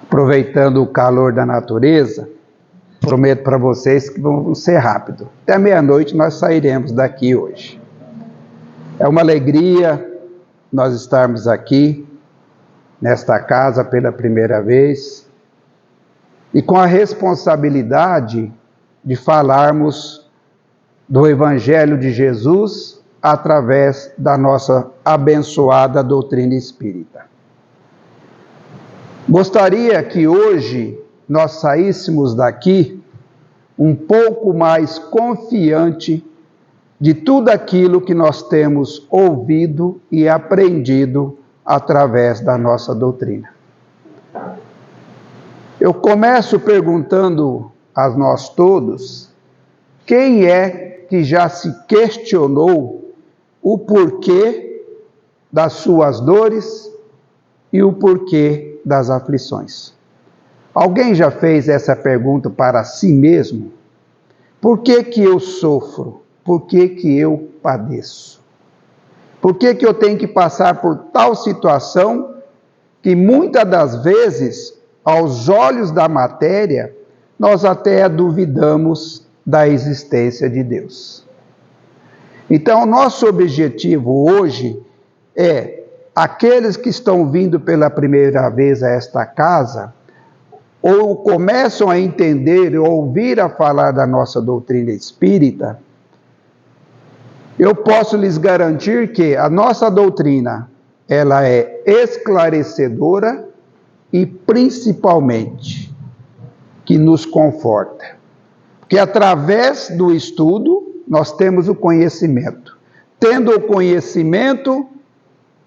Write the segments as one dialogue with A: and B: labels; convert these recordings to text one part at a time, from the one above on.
A: Aproveitando o calor da natureza, prometo para vocês que vamos ser rápido. Até meia-noite nós sairemos daqui hoje. É uma alegria nós estarmos aqui, nesta casa pela primeira vez, e com a responsabilidade de falarmos do Evangelho de Jesus através da nossa abençoada doutrina espírita. Gostaria que hoje nós saíssemos daqui um pouco mais confiante de tudo aquilo que nós temos ouvido e aprendido através da nossa doutrina. Eu começo perguntando a nós todos, quem é que já se questionou o porquê das suas dores e o porquê das aflições? Alguém já fez essa pergunta para si mesmo? Por que que eu sofro? Por que que eu padeço? Por que que eu tenho que passar por tal situação que muitas das vezes, aos olhos da matéria, nós até duvidamos da existência de Deus? Então, nosso objetivo hoje é aqueles que estão vindo pela primeira vez a esta casa, ou começam a entender ou ouvir a falar da nossa doutrina espírita, eu posso lhes garantir que a nossa doutrina, ela é esclarecedora e principalmente que nos conforta. Porque através do estudo nós temos o conhecimento. Tendo o conhecimento,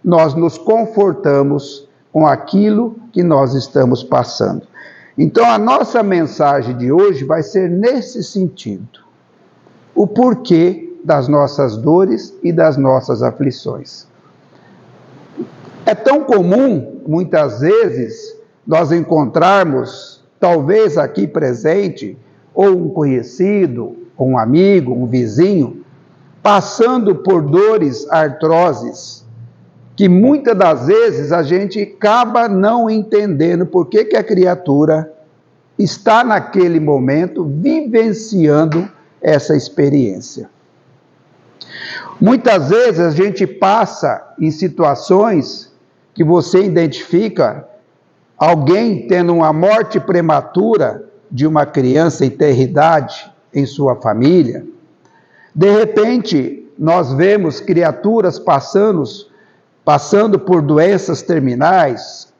A: nós nos confortamos com aquilo que nós estamos passando. Então a nossa mensagem de hoje vai ser nesse sentido. O porquê das nossas dores e das nossas aflições. É tão comum, muitas vezes, nós encontrarmos, talvez aqui presente, ou um conhecido, ou um amigo, um vizinho, passando por dores, artroses, que muitas das vezes a gente acaba não entendendo por que que a criatura está naquele momento vivenciando essa experiência. Muitas vezes a gente passa em situações que você identifica alguém tendo uma morte prematura de uma criança em tenridade em sua família. De repente, nós vemos criaturas passando por doenças terminais.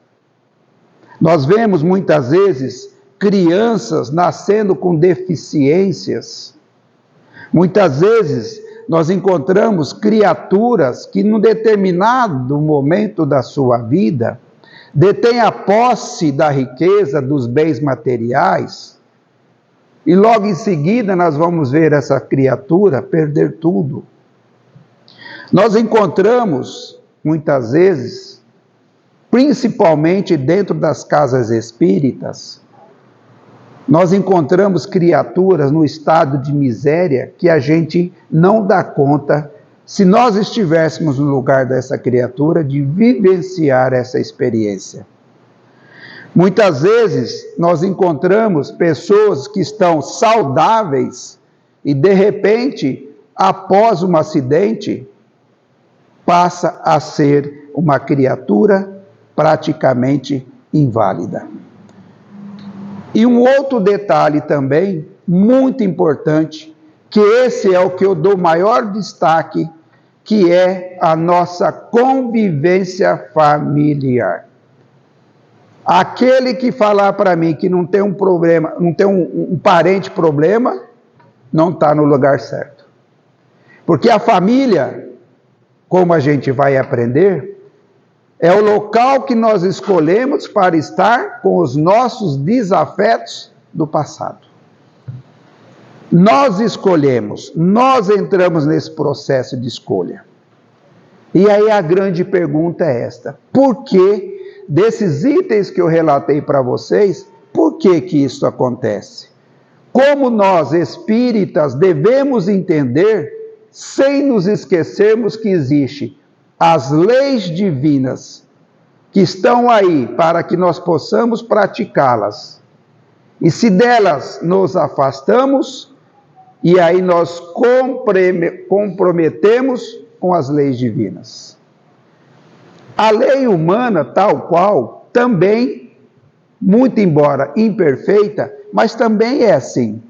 A: Nós vemos muitas vezes crianças nascendo com deficiências. Muitas vezes nós encontramos criaturas que num determinado momento da sua vida detêm a posse da riqueza, dos bens materiais, e logo em seguida nós vamos ver essa criatura perder tudo. Nós encontramos muitas vezes, principalmente dentro das casas espíritas, nós encontramos criaturas no estado de miséria que a gente não dá conta, se nós estivéssemos no lugar dessa criatura, de vivenciar essa experiência. Muitas vezes nós encontramos pessoas que estão saudáveis e de repente, após um acidente, passa a ser uma criatura praticamente inválida. E um outro detalhe também, muito importante, que esse é o que eu dou maior destaque, que é a nossa convivência familiar. Aquele que falar para mim que não tem um problema, não tem um parente problema, não está no lugar certo. Porque a família, como a gente vai aprender, é o local que nós escolhemos para estar com os nossos desafetos do passado. Nós escolhemos, nós entramos nesse processo de escolha. E aí a grande pergunta é esta: por que desses itens que eu relatei para vocês, por que que isso acontece? Como nós espíritas devemos entender, sem nos esquecermos que existe as leis divinas que estão aí para que nós possamos praticá-las. E se delas nos afastamos, e aí nós comprometemos com as leis divinas. A lei humana, tal qual, também, muito embora imperfeita, mas também é assim.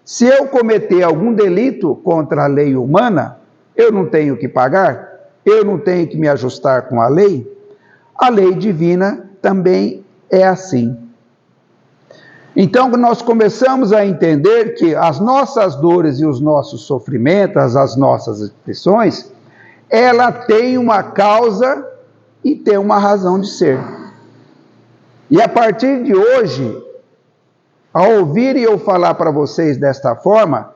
A: Se eu cometer algum delito contra a lei humana, eu não tenho que pagar? Eu não tenho que me ajustar com a lei? A lei divina também é assim. Então, nós começamos a entender que as nossas dores e os nossos sofrimentos, as nossas aflições, ela tem uma causa e tem uma razão de ser. E a partir de hoje, ao ouvirem eu falar para vocês desta forma,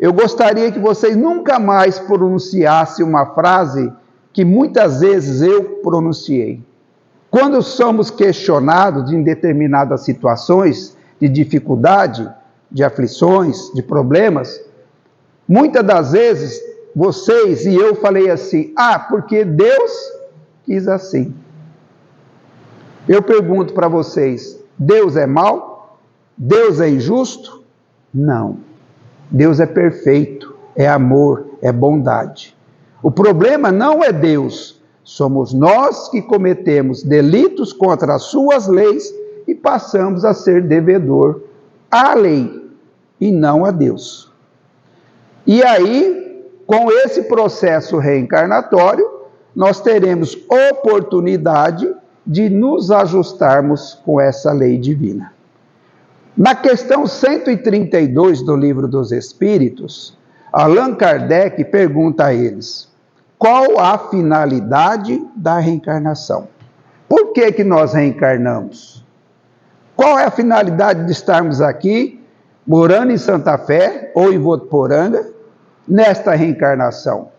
A: eu gostaria que vocês nunca mais pronunciassem uma frase que muitas vezes eu pronunciei. Quando somos questionados em determinadas situações de dificuldade, de aflições, de problemas, muitas das vezes vocês e eu falei assim: porque Deus quis assim. Eu pergunto para vocês: Deus é mau? Deus é injusto? Não. Deus é perfeito, é amor, é bondade. O problema não é Deus, somos nós que cometemos delitos contra as suas leis e passamos a ser devedor à lei e não a Deus. E aí, com esse processo reencarnatório, nós teremos oportunidade de nos ajustarmos com essa lei divina. Na questão 132 do Livro dos Espíritos, Allan Kardec pergunta a eles: qual a finalidade da reencarnação? Por que nós reencarnamos? Qual é a finalidade de estarmos aqui, morando em Santa Fé ou em Votuporanga, nesta reencarnação?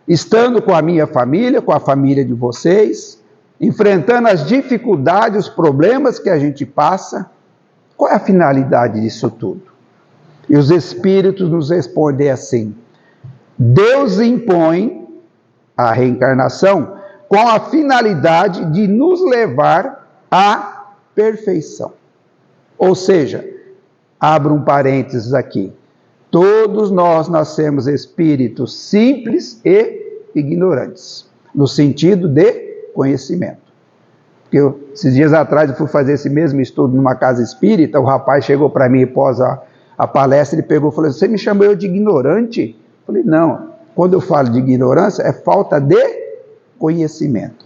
A: Estando com a minha família, com a família de vocês, enfrentando as dificuldades, os problemas que a gente passa. Qual é a finalidade disso tudo? E os Espíritos nos respondem assim: Deus impõe a reencarnação com a finalidade de nos levar à perfeição. Ou seja, abro um parênteses aqui, todos nós nascemos espíritos simples e ignorantes, no sentido de conhecimento. Porque esses dias atrás eu fui fazer esse mesmo estudo numa casa espírita, o rapaz chegou para mim após a palestra, ele pegou e falou: você me chamou eu de ignorante? Eu falei: não, quando eu falo de ignorância é falta de conhecimento.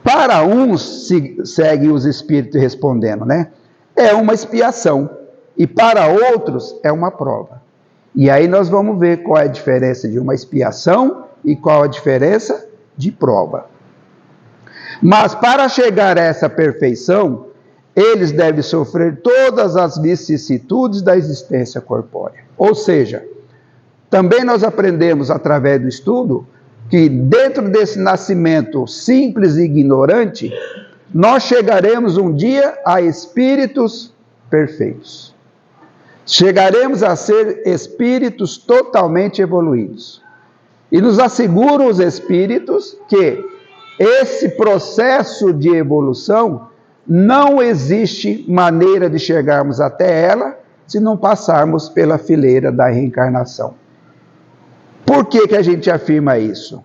A: Para uns, seguem os espíritos respondendo, né? É uma expiação, e para outros é uma prova. E aí nós vamos ver qual é a diferença de uma expiação e qual a diferença de prova. Mas para chegar a essa perfeição, eles devem sofrer todas as vicissitudes da existência corpórea. Ou seja, também nós aprendemos através do estudo que dentro desse nascimento simples e ignorante, nós chegaremos um dia a espíritos perfeitos. Chegaremos a ser espíritos totalmente evoluídos. E nos asseguram os espíritos que esse processo de evolução não existe maneira de chegarmos até ela se não passarmos pela fileira da reencarnação. Por que a gente afirma isso?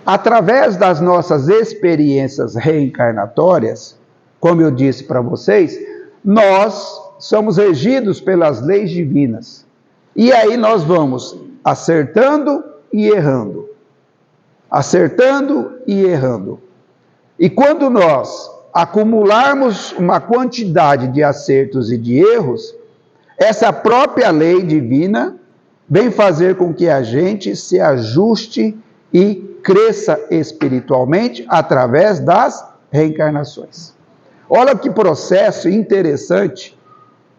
A: Através das nossas experiências reencarnatórias, como eu disse para vocês, nós somos regidos pelas leis divinas. E aí nós vamos acertando e errando. Acertando e errando. E quando nós acumularmos uma quantidade de acertos e de erros, essa própria lei divina vem fazer com que a gente se ajuste e cresça espiritualmente através das reencarnações. Olha que processo interessante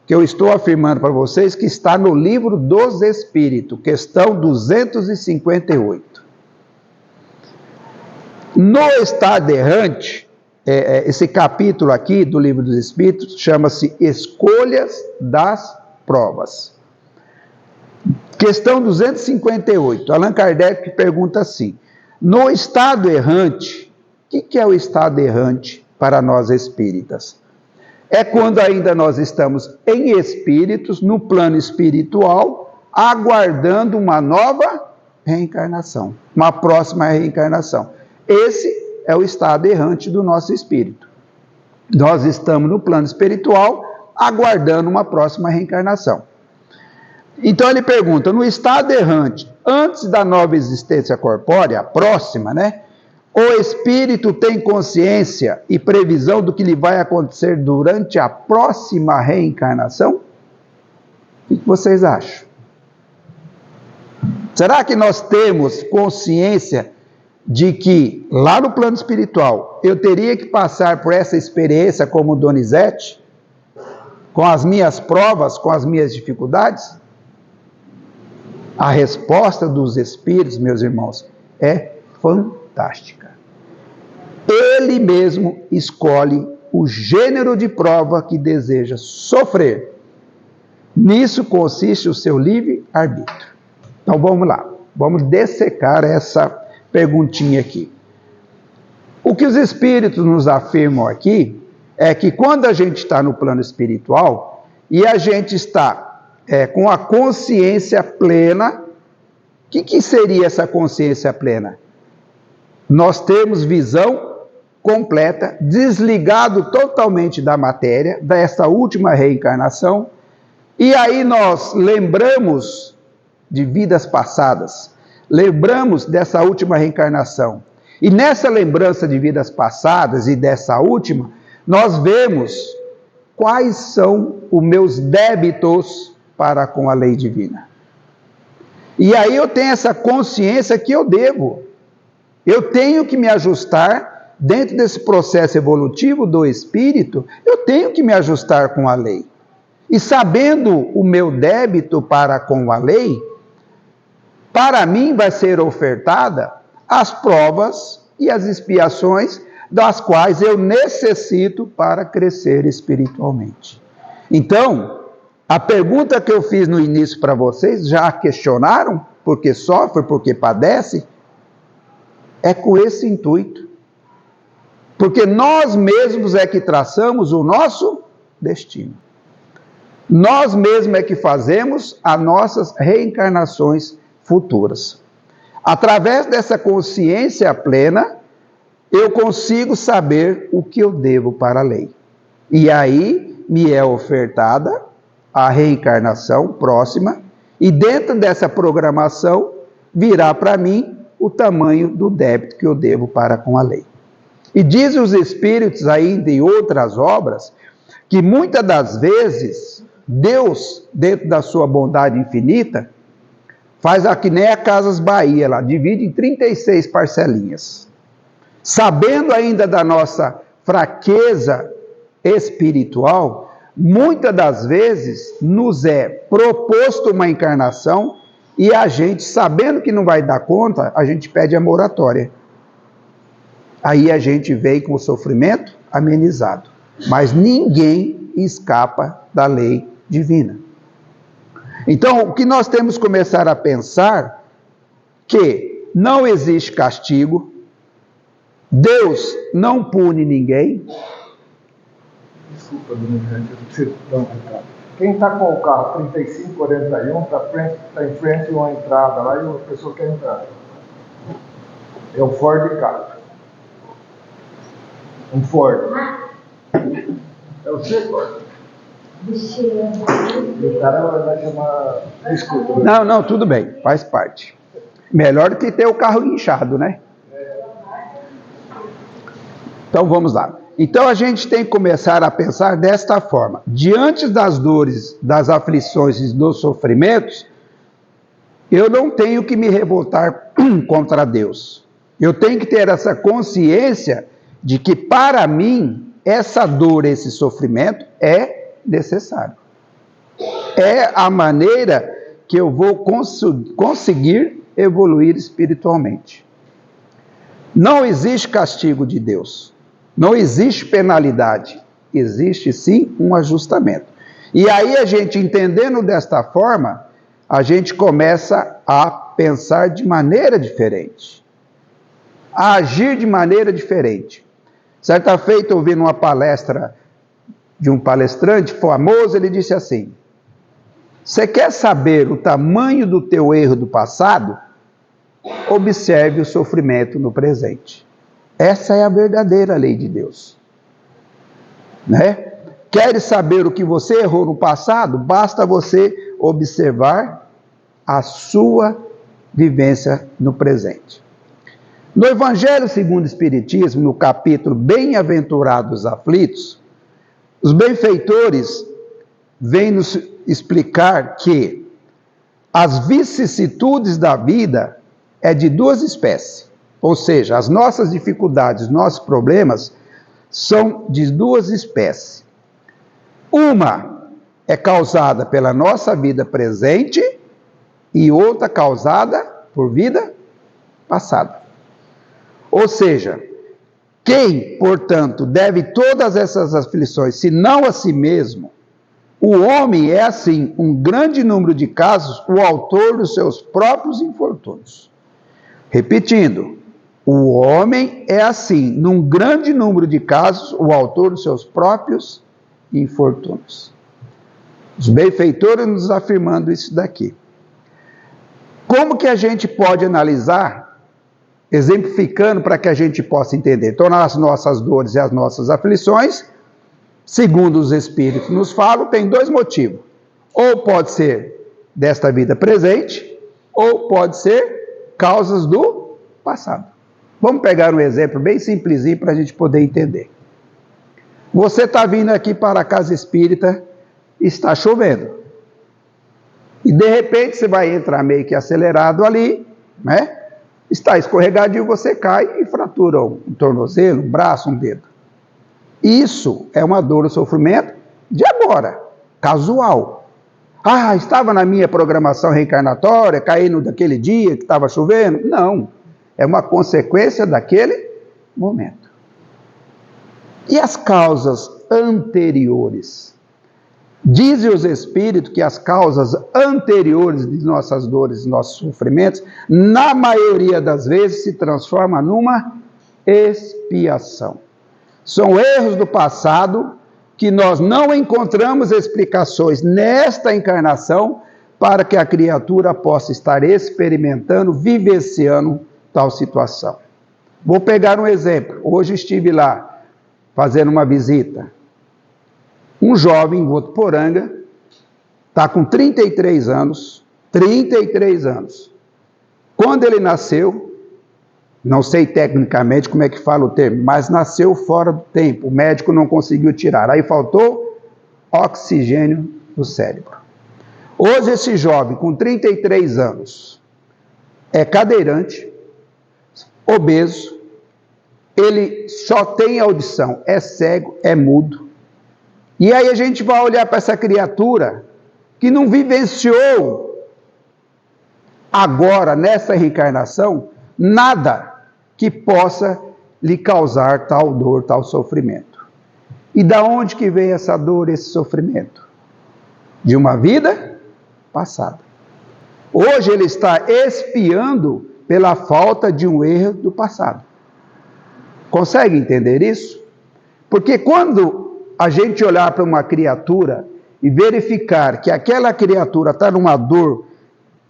A: que eu estou afirmando para vocês, que está no Livro dos Espíritos, questão 258. No estado errante, esse capítulo aqui do Livro dos Espíritos chama-se Escolhas das Provas. Questão 258, Allan Kardec pergunta assim: no estado errante, O que é o estado errante para nós espíritas? É quando ainda nós estamos em espíritos, no plano espiritual, aguardando uma nova reencarnação, uma próxima reencarnação. Esse é o estado errante do nosso espírito. Nós estamos no plano espiritual, aguardando uma próxima reencarnação. Então ele pergunta, no estado errante, antes da nova existência corpórea, a próxima, né? O espírito tem consciência e previsão do que lhe vai acontecer durante a próxima reencarnação? O que vocês acham? Será que nós temos consciência de que lá no plano espiritual eu teria que passar por essa experiência como Donizete, com as minhas provas, com as minhas dificuldades? A resposta dos espíritos, meus irmãos, é fantástica. Ele mesmo escolhe o gênero de prova que deseja sofrer. Nisso consiste o seu livre-arbítrio. Então vamos lá, vamos dessecar essa perguntinha aqui. O que os espíritos nos afirmam aqui é que quando a gente está no plano espiritual e a gente está com a consciência plena, o que seria essa consciência plena? Nós temos visão completa, desligado totalmente da matéria, dessa última reencarnação, e aí nós lembramos de vidas passadas, lembramos dessa última reencarnação, e nessa lembrança de vidas passadas e dessa última, nós vemos quais são os meus débitos para com a lei divina. E aí eu tenho essa consciência que eu devo. Eu tenho que me ajustar, dentro desse processo evolutivo do espírito, eu tenho que me ajustar com a lei. E sabendo o meu débito para com a lei, para mim vai ser ofertada as provas e as expiações das quais eu necessito para crescer espiritualmente. Então, a pergunta que eu fiz no início para vocês, já questionaram porque sofre, porque padece? É com esse intuito. Porque nós mesmos é que traçamos o nosso destino. Nós mesmos é que fazemos as nossas reencarnações futuras. Através dessa consciência plena, eu consigo saber o que eu devo para a lei. E aí me é ofertada a reencarnação próxima, e dentro dessa programação virá para mim o tamanho do débito que eu devo para com a lei. E dizem os espíritos ainda em outras obras, que muitas das vezes Deus, dentro da sua bondade infinita, faz aqui nem a Casas Bahia, lá divide em 36 parcelinhas. Sabendo ainda da nossa fraqueza espiritual, muitas das vezes nos é proposto uma encarnação e a gente, sabendo que não vai dar conta, a gente pede a moratória. Aí a gente vem com o sofrimento amenizado. Mas ninguém escapa da lei divina. Então, o que nós temos que começar a pensar que não existe castigo, Deus não pune ninguém.
B: Desculpa, dona Ivete, eu preciso dar um recado. Quem está com o carro 3541 está em frente a uma entrada lá e uma pessoa quer entrar. É o Ford Ka. Um Ford. É o C, Ford? O cara vai chamar. Desculpa.
A: Não, tudo bem, faz parte. Melhor do que ter o carro inchado, né? Então vamos lá. Então a gente tem que começar a pensar desta forma. Diante das dores, das aflições e dos sofrimentos, eu não tenho que me revoltar contra Deus. Eu tenho que ter essa consciência de que para mim, essa dor, esse sofrimento é necessário. É a maneira que eu vou conseguir evoluir espiritualmente. Não existe castigo de Deus. Não existe penalidade, existe sim um ajustamento. E aí a gente entendendo desta forma, a gente começa a pensar de maneira diferente. a agir de maneira diferente. Certa feita, ouvindo uma palestra de um palestrante famoso, ele disse assim: você quer saber o tamanho do teu erro do passado? Observe o sofrimento no presente. Essa é a verdadeira lei de Deus. Né? Queres saber o que você errou no passado? Basta você observar a sua vivência no presente. No Evangelho segundo o Espiritismo, no capítulo Bem-aventurados aflitos, os benfeitores vêm nos explicar que as vicissitudes da vida é de duas espécies, ou seja, as nossas dificuldades, nossos problemas são de duas espécies. Uma é causada pela nossa vida presente e outra causada por vida passada. Ou seja, quem, portanto, deve todas essas aflições, se não a si mesmo, o homem é, assim, um grande número de casos, o autor dos seus próprios infortúnios. Repetindo, o homem é, assim, num grande número de casos, o autor dos seus próprios infortúnios. Os benfeitores nos afirmando isso daqui. Como que a gente pode analisar, exemplificando para que a gente possa entender? Então, as nossas dores e as nossas aflições, segundo os Espíritos nos falam, tem dois motivos. Ou pode ser desta vida presente, ou pode ser causas do passado. Vamos pegar um exemplo bem simplesinho para a gente poder entender. Você está vindo aqui para a casa espírita, está chovendo. E de repente você vai entrar meio que acelerado ali, né? Está escorregadio, você cai e fratura um tornozelo, um braço, um dedo. Isso é uma dor ou sofrimento de agora, casual. Ah, estava na minha programação reencarnatória, caindo daquele dia que estava chovendo? Não, é uma consequência daquele momento. E as causas anteriores? Dizem os Espíritos que as causas anteriores de nossas dores e nossos sofrimentos, na maioria das vezes, se transformam numa expiação. São erros do passado que nós não encontramos explicações nesta encarnação para que a criatura possa estar experimentando, vivenciando tal situação. Vou pegar um exemplo. Hoje estive lá fazendo uma visita. Um jovem em Votuporanga está com 33 anos. 33 anos. Quando ele nasceu, não sei tecnicamente como é que fala o termo, mas nasceu fora do tempo. O médico não conseguiu tirar. Aí faltou oxigênio no cérebro. Hoje esse jovem com 33 anos é cadeirante, obeso, ele só tem audição, é cego, é mudo. E aí a gente vai olhar para essa criatura que não vivenciou agora, nessa reencarnação, nada que possa lhe causar tal dor, tal sofrimento. E da onde que vem essa dor, esse sofrimento? De uma vida passada. Hoje ele está expiando pela falta de um erro do passado. Consegue entender isso? Porque quando a gente olhar para uma criatura e verificar que aquela criatura está numa dor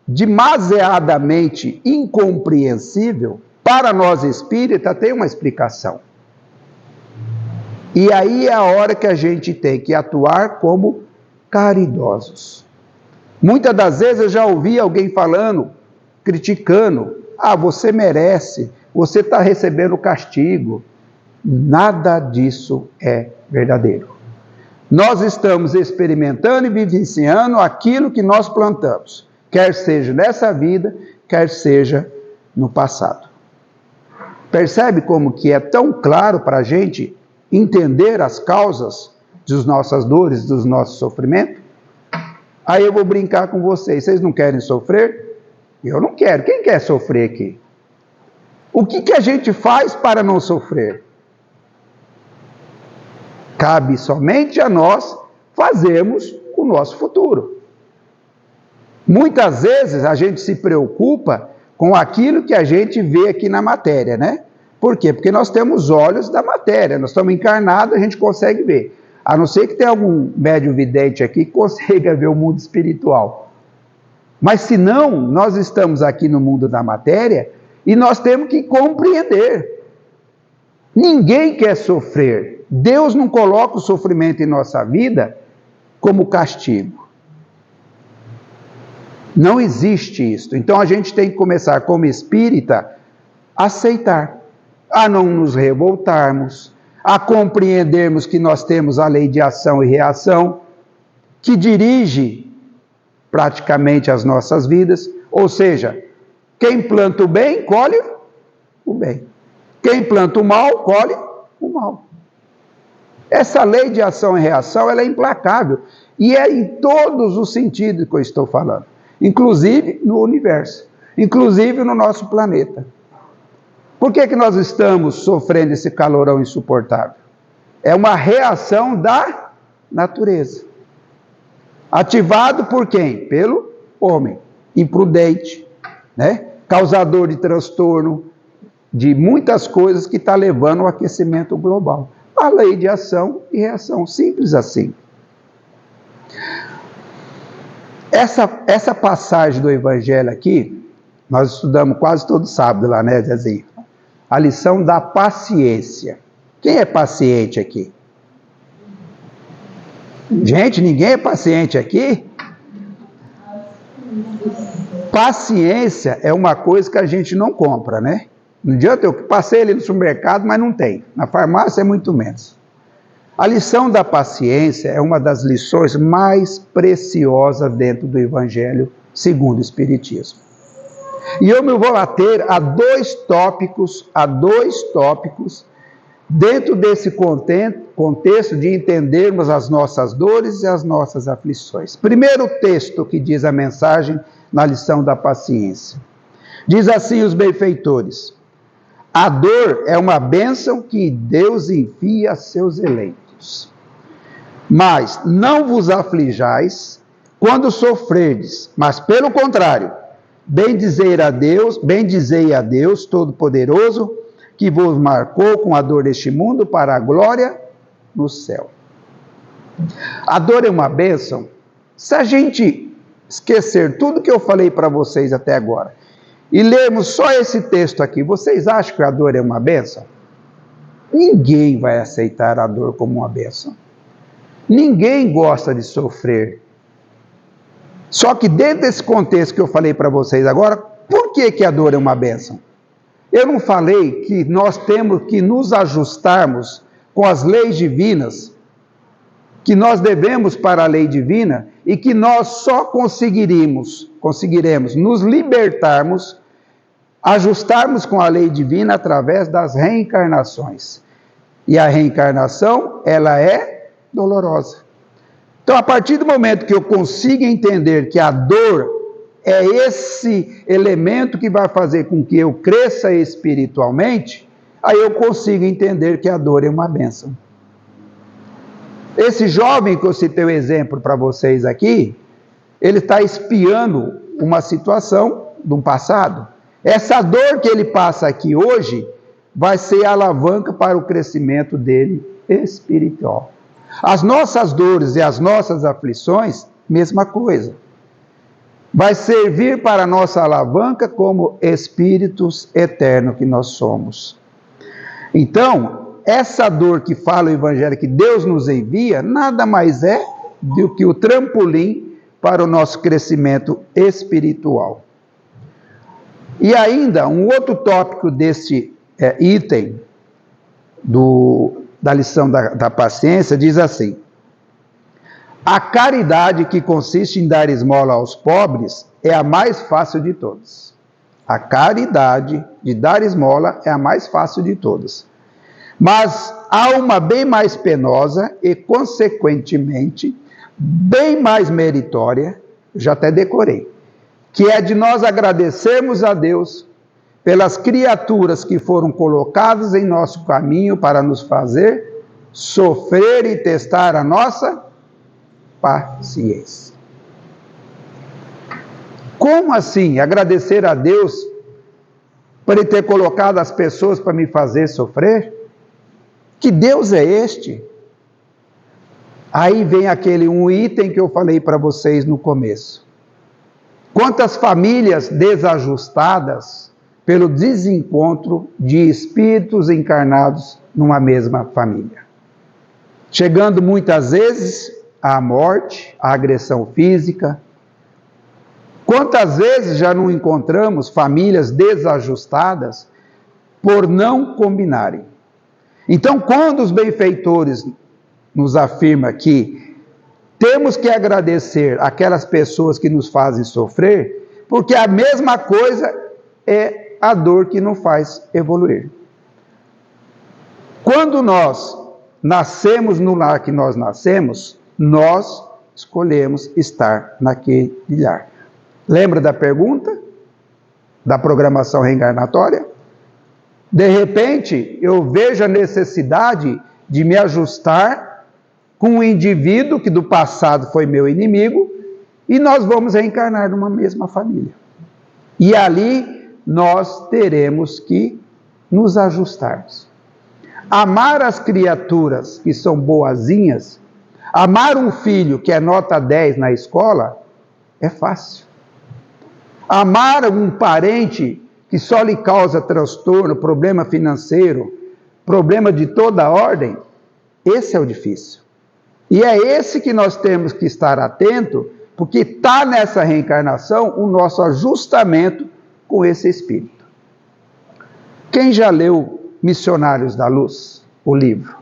A: demasiadamente incompreensível, para nós espíritas tem uma explicação. E aí é a hora que a gente tem que atuar como caridosos. Muitas das vezes eu já ouvi alguém falando, criticando, você merece, você está recebendo castigo. Nada disso é verdadeiro. Nós estamos experimentando e vivenciando aquilo que nós plantamos, quer seja nessa vida, quer seja no passado. Percebe como que é tão claro para a gente entender as causas das nossas dores, dos nossos sofrimentos? Aí eu vou brincar com vocês. Vocês não querem sofrer? Eu não quero. Quem quer sofrer aqui? O que a gente faz para não sofrer? Cabe somente a nós fazermos o nosso futuro. Muitas vezes a gente se preocupa com aquilo que a gente vê aqui na matéria, né? Por quê? Porque nós temos olhos da matéria, nós estamos encarnados, a gente consegue ver. A não ser que tenha algum médium vidente aqui que consiga ver o mundo espiritual. Mas se não, nós estamos aqui no mundo da matéria e nós temos que compreender. Ninguém quer sofrer. Deus não coloca o sofrimento em nossa vida como castigo. Não existe isso. Então a gente tem que começar como espírita a aceitar, a não nos revoltarmos, a compreendermos que nós temos a lei de ação e reação, que dirige praticamente as nossas vidas. Ou seja, quem planta o bem, colhe o bem. Quem planta o mal, colhe o mal. Essa lei de ação e reação, ela é implacável. E é em todos os sentidos que eu estou falando. Inclusive no universo. Inclusive no nosso planeta. Por que nós estamos sofrendo esse calorão insuportável? É uma reação da natureza. Ativado por quem? Pelo homem. Imprudente, né? Causador de transtorno, de muitas coisas que está levando ao aquecimento global. A lei de ação e reação, simples assim. Essa passagem do Evangelho aqui, nós estudamos quase todo sábado lá, né, Zezinho? A lição da paciência. Quem é paciente aqui? Gente, ninguém é paciente aqui? Paciência é uma coisa que a gente não compra, né? Não adianta, eu passei ali no supermercado, mas não tem. Na farmácia é muito menos. A lição da paciência é uma das lições mais preciosas dentro do Evangelho segundo o Espiritismo. E eu me vou ater a dois tópicos dentro desse contexto de entendermos as nossas dores e as nossas aflições. Primeiro texto que diz a mensagem na lição da paciência. Diz assim os benfeitores: a dor é uma bênção que Deus envia a seus eleitos. Mas não vos aflijais quando sofrerdes, mas pelo contrário, bendizei a Deus Todo-Poderoso, que vos marcou com a dor deste mundo para a glória no céu. A dor é uma bênção. Se a gente esquecer tudo que eu falei para vocês até agora e lermos só esse texto aqui, vocês acham que a dor é uma bênção? Ninguém vai aceitar a dor como uma bênção. Ninguém gosta de sofrer. Só que dentro desse contexto que eu falei para vocês agora, por que a dor é uma bênção? Eu não falei que nós temos que nos ajustarmos com as leis divinas, que nós devemos para a lei divina e que nós só conseguiremos nos libertarmos, ajustarmos com a lei divina através das reencarnações. E a reencarnação, ela é dolorosa. Então, a partir do momento que eu consigo entender que a dor é esse elemento que vai fazer com que eu cresça espiritualmente, aí eu consigo entender que a dor é uma bênção. Esse jovem que eu citei o exemplo para vocês aqui, ele está espiando uma situação de um passado. Essa dor que ele passa aqui hoje vai ser a alavanca para o crescimento dele espiritual. As nossas dores e as nossas aflições, mesma coisa. Vai servir para a nossa alavanca como espíritos eternos que nós somos. Então, essa dor que fala o Evangelho, que Deus nos envia, nada mais é do que o trampolim para o nosso crescimento espiritual. E ainda, um outro tópico desse item da lição da paciência diz assim: a caridade que consiste em dar esmola aos pobres é a mais fácil de todas. A caridade de dar esmola é a mais fácil de todas. Mas há uma bem mais penosa e, consequentemente, bem mais meritória, já até decorei, que é de nós agradecermos a Deus pelas criaturas que foram colocadas em nosso caminho para nos fazer sofrer e testar a nossa paciência. Como assim agradecer a Deus para Ele ter colocado as pessoas para me fazer sofrer? Que Deus é este? Aí vem um item que eu falei para vocês no começo. Quantas famílias desajustadas pelo desencontro de espíritos encarnados numa mesma família. Chegando muitas vezes à morte, à agressão física. Quantas vezes já não encontramos famílias desajustadas por não combinarem? Então, quando os benfeitores nos afirmam que temos que agradecer aquelas pessoas que nos fazem sofrer, porque a mesma coisa é a dor que nos faz evoluir. Quando nós nascemos no lar que nós nascemos, nós escolhemos estar naquele lar. Lembra da pergunta? Da programação reencarnatória? De repente, eu vejo a necessidade de me ajustar com um indivíduo que do passado foi meu inimigo, e nós vamos reencarnar numa mesma família. E ali nós teremos que nos ajustarmos. Amar as criaturas que são boazinhas, amar um filho que é nota 10 na escola, é fácil. Amar um parente que só lhe causa transtorno, problema financeiro, problema de toda ordem, esse é o difícil. E é esse que nós temos que estar atento, porque está nessa reencarnação o nosso ajustamento com esse espírito. Quem já leu Missionários da Luz, o livro?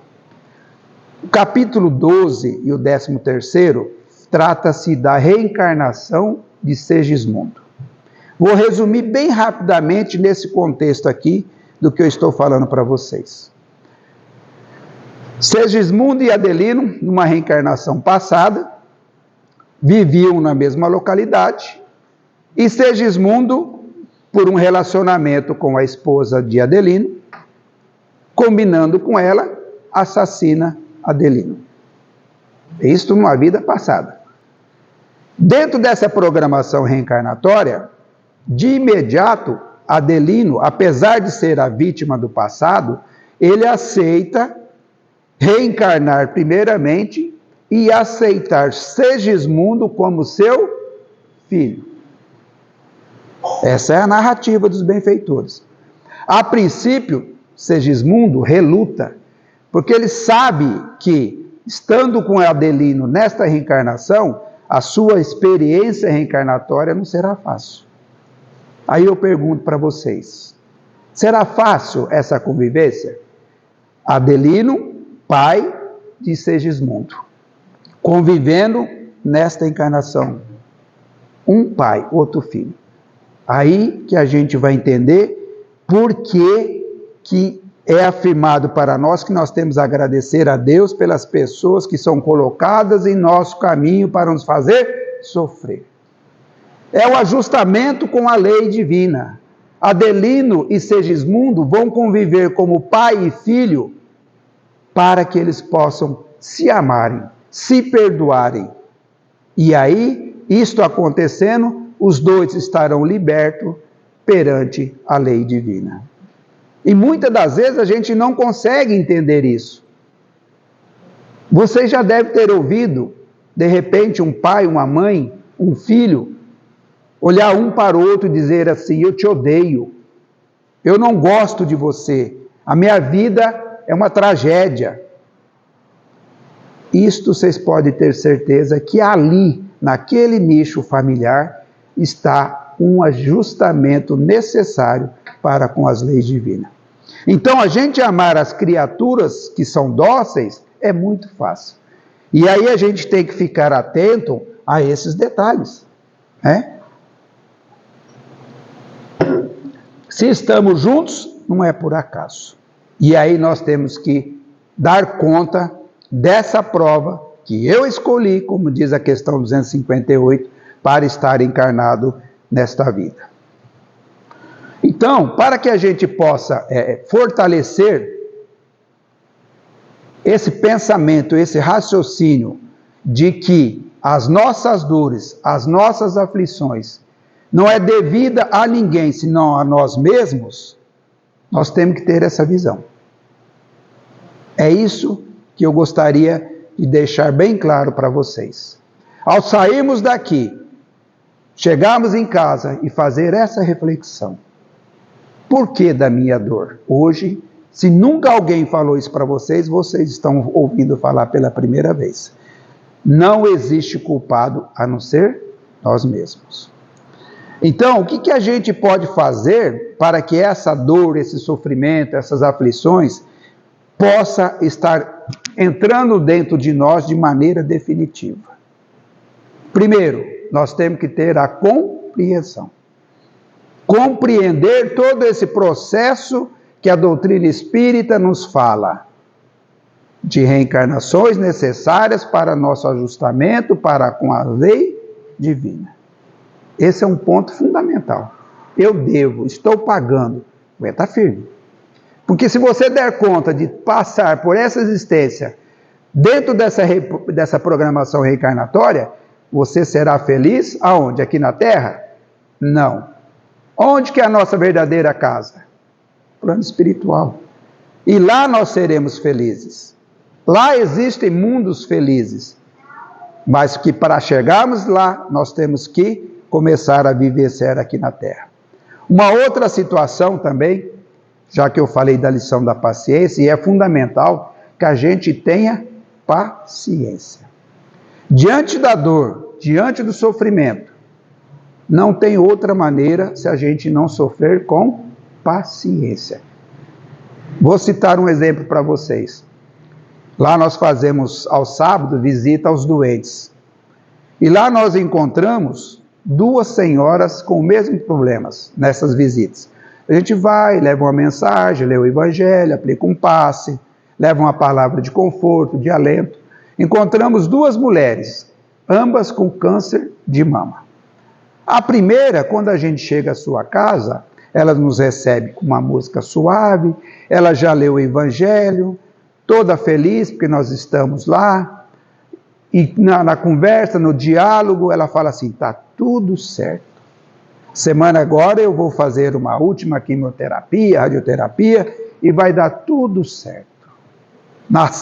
A: O capítulo 12 e o 13º trata-se da reencarnação de Segismundo. Vou resumir bem rapidamente nesse contexto aqui do que eu estou falando para vocês. Segismundo e Adelino, numa reencarnação passada, viviam na mesma localidade, e Segismundo, por um relacionamento com a esposa de Adelino, combinando com ela, assassina Adelino. Isto numa vida passada. Dentro dessa programação reencarnatória, de imediato, Adelino, apesar de ser a vítima do passado, ele aceita reencarnar primeiramente e aceitar Segismundo como seu filho. Essa é a narrativa dos benfeitores. A princípio, Segismundo reluta, porque ele sabe que, estando com Adelino nesta reencarnação, a sua experiência reencarnatória não será fácil. Aí eu pergunto para vocês, será fácil essa convivência? Adelino, pai de Segismundo, convivendo nesta encarnação. Um pai, outro filho. Aí que a gente vai entender por que é afirmado para nós que nós temos a agradecer a Deus pelas pessoas que são colocadas em nosso caminho para nos fazer sofrer. É o ajustamento com a lei divina. Adelino e Segismundo vão conviver como pai e filho para que eles possam se amarem, se perdoarem. E aí, isto acontecendo, os dois estarão libertos perante a lei divina. E muitas das vezes a gente não consegue entender isso. Você já deve ter ouvido, de repente, um pai, uma mãe, um filho, olhar um para o outro e dizer assim: eu te odeio, eu não gosto de você, a minha vida é uma tragédia. Isto vocês podem ter certeza que ali, naquele nicho familiar, está um ajustamento necessário para com as leis divinas. Então, a gente amar as criaturas que são dóceis é muito fácil. E aí a gente tem que ficar atento a esses detalhes, né? Se estamos juntos, não é por acaso. E aí nós temos que dar conta dessa prova que eu escolhi, como diz a questão 258, para estar encarnado nesta vida. Então, para que a gente possa fortalecer esse pensamento, esse raciocínio de que as nossas dores, as nossas aflições não é devida a ninguém, senão a nós mesmos, nós temos que ter essa visão. É isso que eu gostaria de deixar bem claro para vocês. Ao sairmos daqui, chegarmos em casa e fazer essa reflexão. Por que da minha dor? Hoje, se nunca alguém falou isso para vocês, vocês estão ouvindo falar pela primeira vez. Não existe culpado a não ser nós mesmos. Então, o que a gente pode fazer para que essa dor, esse sofrimento, essas aflições possa estar entrando dentro de nós de maneira definitiva? Primeiro, nós temos que ter a compreensão. Compreender todo esse processo que a doutrina espírita nos fala, de reencarnações necessárias para nosso ajustamento para com a lei divina. Esse é um ponto fundamental. Eu devo, estou pagando, está firme. Porque se você der conta de passar por essa existência dentro dessa programação reencarnatória, você será feliz aonde? Aqui na Terra? Não. Onde que é a nossa verdadeira casa? Plano espiritual. E lá nós seremos felizes. Lá existem mundos felizes. Mas que para chegarmos lá, nós temos que começar a viver aqui na Terra. Uma outra situação também, já que eu falei da lição da paciência, e é fundamental que a gente tenha paciência. Diante da dor, diante do sofrimento, não tem outra maneira se a gente não sofrer com paciência. Vou citar um exemplo para vocês. Lá nós fazemos ao sábado visita aos doentes. E lá nós encontramos 2 senhoras com os mesmos problemas nessas visitas. A gente vai, leva uma mensagem, lê o evangelho, aplica um passe, leva uma palavra de conforto, de alento. Encontramos 2 mulheres, ambas com câncer de mama. A primeira, quando a gente chega à sua casa, ela nos recebe com uma música suave, ela já leu o evangelho, toda feliz porque nós estamos lá, e na conversa, no diálogo, ela fala assim, está tudo certo. Semana agora eu vou fazer uma última quimioterapia, radioterapia, e vai dar tudo certo.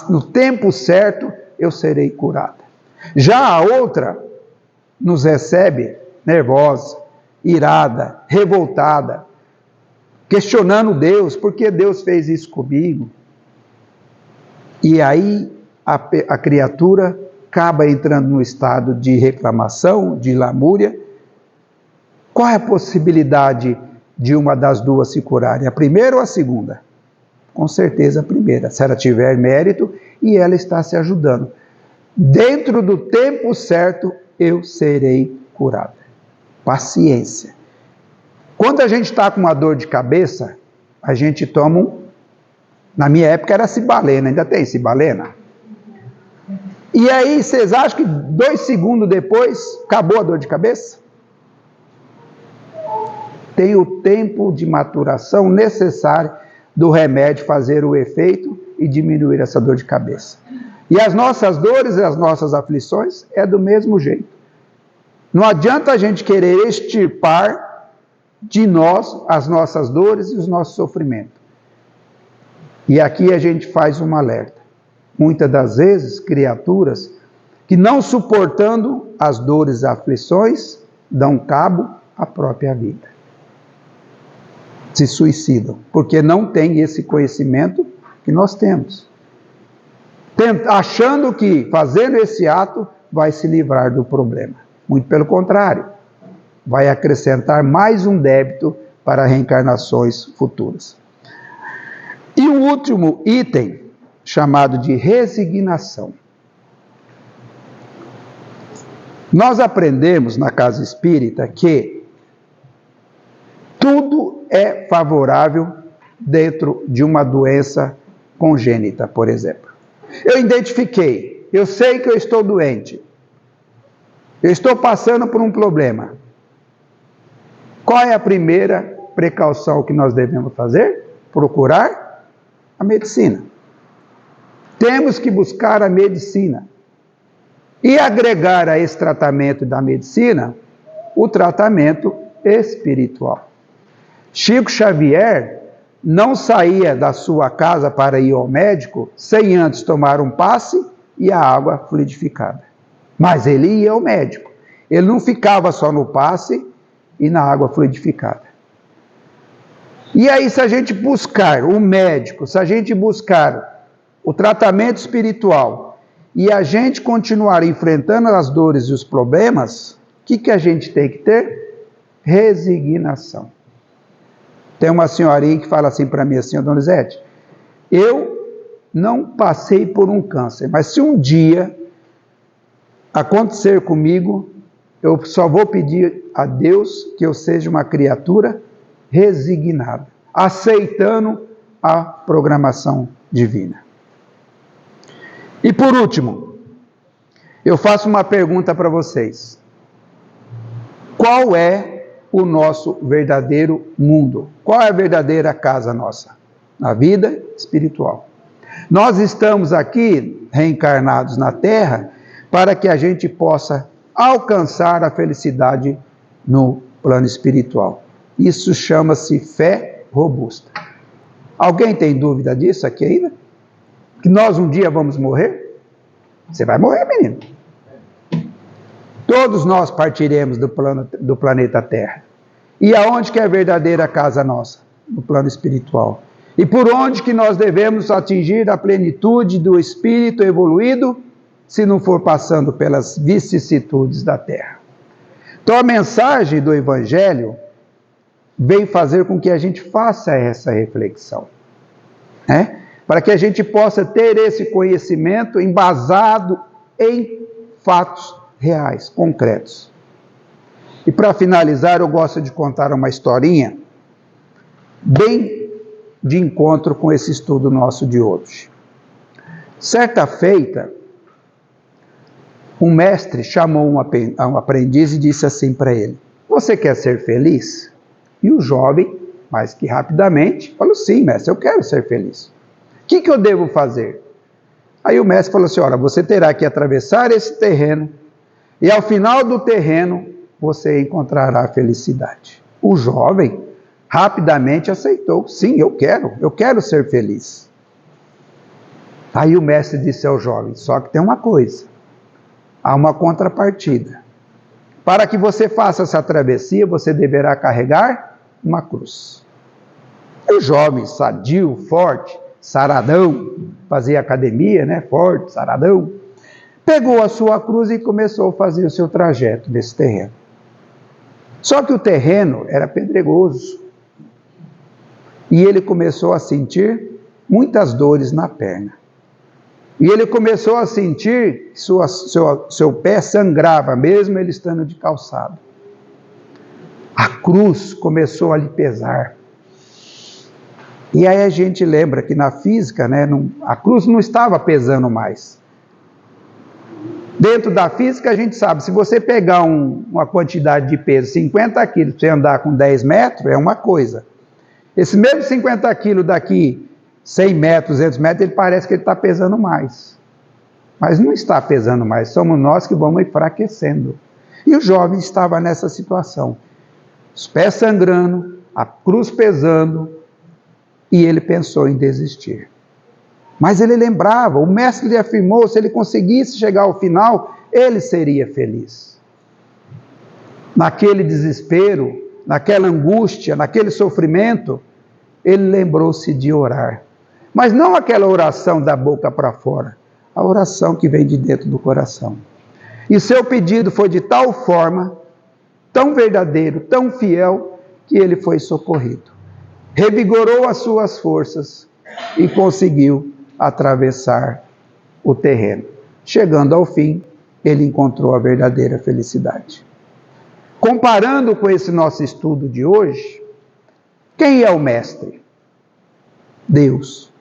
A: No tempo certo, eu serei curada. Já a outra nos recebe nervosa, irada, revoltada, questionando Deus, por que Deus fez isso comigo? E aí a criatura acaba entrando no estado de reclamação, de lamúria. Qual é a possibilidade de uma das duas se curarem? A primeira ou a segunda? Com certeza a primeira, se ela tiver mérito e ela está se ajudando. Dentro do tempo certo, eu serei curada. Paciência. Quando a gente está com uma dor de cabeça, a gente toma na minha época era cibalena, ainda tem cibalena? E aí, vocês acham que 2 segundos depois, acabou a dor de cabeça? Tem o tempo de maturação necessário do remédio fazer o efeito e diminuir essa dor de cabeça. E as nossas dores e as nossas aflições é do mesmo jeito. Não adianta a gente querer extirpar de nós as nossas dores e os nossos sofrimentos. E aqui a gente faz um alerta. Muitas das vezes, criaturas que não suportando as dores e aflições, dão cabo à própria vida. Se suicidam, porque não têm esse conhecimento que nós temos. Achando que fazendo esse ato vai se livrar do problema. Muito pelo contrário, vai acrescentar mais um débito para reencarnações futuras. E o último item, chamado de resignação. Nós aprendemos na casa espírita que tudo é favorável dentro de uma doença congênita, por exemplo. Eu identifiquei, eu sei que eu estou doente, eu estou passando por um problema. Qual é a primeira precaução que nós devemos fazer? Procurar a medicina. Temos que buscar a medicina e agregar a esse tratamento da medicina o tratamento espiritual. Chico Xavier não saía da sua casa para ir ao médico sem antes tomar um passe e a água fluidificada. Mas ele ia ao médico. Ele não ficava só no passe e na água fluidificada. E aí, se a gente buscar o médico, se a gente buscar o tratamento espiritual e a gente continuar enfrentando as dores e os problemas, o que a gente tem que ter? Resignação. Tem uma senhorinha que fala assim para mim, assim, Dona Lisete, eu não passei por um câncer, mas se um dia acontecer comigo, eu só vou pedir a Deus que eu seja uma criatura resignada, aceitando a programação divina. E por último, eu faço uma pergunta para vocês. Qual é o nosso verdadeiro mundo? Qual é a verdadeira casa nossa? Na vida espiritual. Nós estamos aqui reencarnados na Terra para que a gente possa alcançar a felicidade no plano espiritual. Isso chama-se fé robusta. Alguém tem dúvida disso aqui ainda? Que nós um dia vamos morrer? Você vai morrer, menino. Todos nós partiremos do planeta Terra. E aonde que é a verdadeira casa nossa? No plano espiritual. E por onde que nós devemos atingir a plenitude do espírito evoluído, se não for passando pelas vicissitudes da Terra? Então a mensagem do Evangelho vem fazer com que a gente faça essa reflexão, né? Para que a gente possa ter esse conhecimento embasado em fatos reais, concretos. E para finalizar, eu gosto de contar uma historinha bem de encontro com esse estudo nosso de hoje. Certa feita, um mestre chamou um aprendiz e disse assim para ele: você quer ser feliz? E o jovem, mais que rapidamente, falou: sim, mestre, eu quero ser feliz. O que eu devo fazer? Aí o mestre falou assim: olha, você terá que atravessar esse terreno e ao final do terreno você encontrará a felicidade. O jovem rapidamente aceitou: sim, eu quero ser feliz. Aí o mestre disse ao jovem: só que tem uma coisa, há uma contrapartida. Para que você faça essa travessia, você deverá carregar uma cruz. O jovem, sadio, forte, saradão, fazia academia, né? Forte, saradão, pegou a sua cruz e começou a fazer o seu trajeto nesse terreno. Só que o terreno era pedregoso. E ele começou a sentir muitas dores na perna. E ele começou a sentir que seu pé sangrava, mesmo ele estando de calçado. A cruz começou a lhe pesar. E aí a gente lembra que na física, né, a cruz não estava pesando mais. Dentro da física a gente sabe, se você pegar uma quantidade de peso, 50 quilos, para você andar com 10 metros, é uma coisa. Esse mesmo 50 quilos daqui, 100 metros, 200 metros, ele parece que ele está pesando mais. Mas não está pesando mais, somos nós que vamos enfraquecendo. E o jovem estava nessa situação. Os pés sangrando, a cruz pesando, e ele pensou em desistir. Mas ele lembrava, o mestre lhe afirmou, se ele conseguisse chegar ao final, ele seria feliz. Naquele desespero, naquela angústia, naquele sofrimento, ele lembrou-se de orar. Mas não aquela oração da boca para fora, a oração que vem de dentro do coração. E seu pedido foi de tal forma, tão verdadeiro, tão fiel, que ele foi socorrido. Revigorou as suas forças e conseguiu atravessar o terreno. Chegando ao fim, ele encontrou a verdadeira felicidade. Comparando com esse nosso estudo de hoje, quem é o mestre? Deus.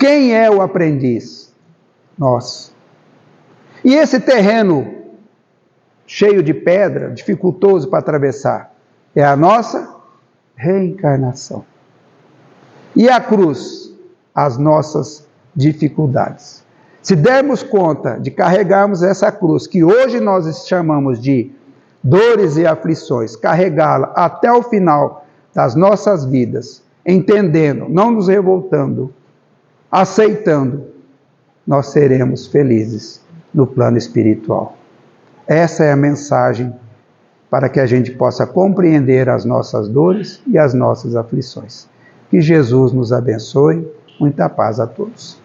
A: Quem é o aprendiz? Nós. E esse terreno cheio de pedra, dificultoso para atravessar, é a nossa reencarnação. E a cruz? As nossas dificuldades. Se dermos conta de carregarmos essa cruz, que hoje nós chamamos de dores e aflições, carregá-la até o final das nossas vidas, entendendo, não nos revoltando, aceitando, nós seremos felizes no plano espiritual. Essa é a mensagem para que a gente possa compreender as nossas dores e as nossas aflições. Que Jesus nos abençoe. Muita paz a todos.